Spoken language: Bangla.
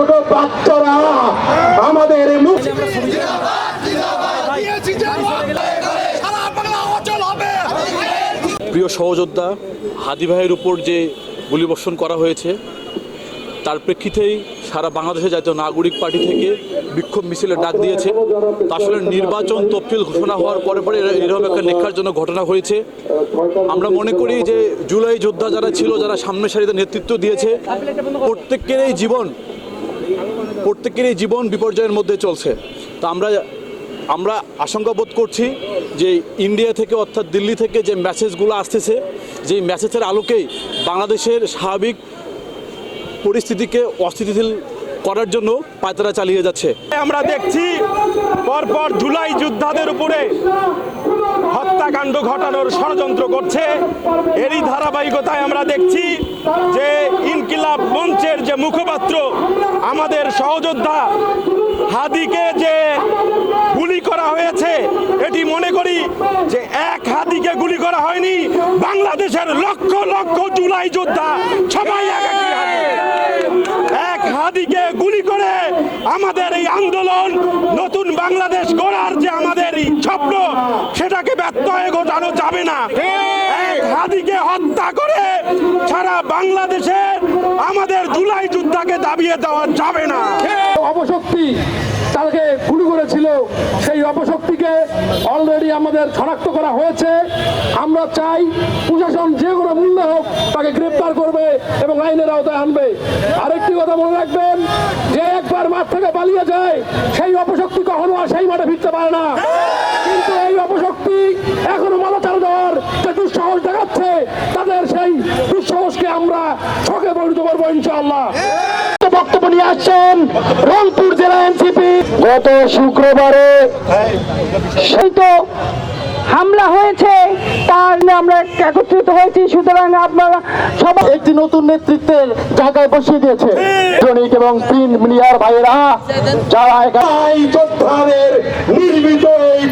ছোট বাচ্চারা আমাদের প্রিয় সহযোদ্ধা হাদি ভাইয়ের উপর যে গুলিবর্ষণ করা হয়েছে তার প্রেক্ষিতেই সারা বাংলাদেশে জাতীয় নাগরিক পার্টি থেকে বিক্ষোভ মিছিলের ডাক দিয়েছে। আসলে নির্বাচন তফসিল ঘোষণা হওয়ার পরে পরে এরকম একটা নেখার জন্য ঘটনা হয়েছে। আমরা মনে করি যে জুলাই যোদ্ধা যারা ছিল, যারা সামনের সারিতে নেতৃত্ব দিয়েছে, প্রত্যেকেরই জীবন বিপর্যয়ের মধ্যে চলছে। তো আমরা আশঙ্কা বোধ করছি যে ইন্ডিয়া থেকে অর্থাৎ দিল্লি থেকে যে মেসেজগুলো আসতেছে, যেই মেসেজের আলোকেই বাংলাদেশের স্বাভাবিক পরিস্থিতিকে অস্থিতিশীল করার জন্য পায়তারা চালিয়ে যাচ্ছে। আমরা দেখছি পরপর জুলাই যোদ্ধাদের উপরে হত্যাকাণ্ড ঘটানোর ষড়যন্ত্র করছে। এরই ধারাবাহিকতায় আমরা দেখছি যে ইনকিলাব মঞ্চের যে মুখপাত্র আমাদের সহযোদ্ধা হাদিকে যে গুলি করা হয়েছে, এটি মনে করি যে এক হাদিকে গুলি করা হয়নি, বাংলাদেশের লক্ষ লক্ষ জুলাই যোদ্ধা সবাই এক হাদিকে গুলি করে আমাদের এই আন্দোলন, নতুন বাংলাদেশ গড়ার যে আমাদের স্বপ্ন, সেটাকে ব্যর্থ হয়ে ঘটানো যাবে না। এক হাদিকে হত্যা করে সারা বাংলাদেশের আমাদের জুলাই যোদ্ধাকে দাবিয়ে দেওয়া যাবে না। অপশক্তি তাকে গুলি করেছিল, সেই অপশক্তিকে অলরেডি আমাদের শনাক্ত করা হয়েছে। আমরা চাই প্রশাসন যে কোনো মূল্য হোক তাকে গ্রেপ্তার করবে এবং আইনের আওতায় আনবে। আরেকটি কথা মনে রাখবেন, যে একবার মাঠ থেকে পালিয়ে যায় সেই অপশক্তি কখনো আর সেই মাঠে ফিরতে পারে না। কিন্তু এই অপশক্তি এখনো মাথা চালু দেওয়ার যে দুঃসাহস দেখাচ্ছে, তাদের সেই দুঃসাহসকে আমরা ছকে পরিণত করবো ইনশাআল্লাহ। বক্তব্য নিয়ে আসছেন রংপুর জেলা এনসিপি। গত শুক্রবারে সেই তো হামলা হয়েছে, তার আমরা একত্রিত হয়েছি। সুতরাং আপনারা সবাই একটি নতুন নেতৃত্বের জায়গায় বসিয়ে দিয়েছে জনিক এবং প্রিন্ট মিডিয়ার ভাইয়েরা, যারা যোদ্ধাদের নির্মিত এই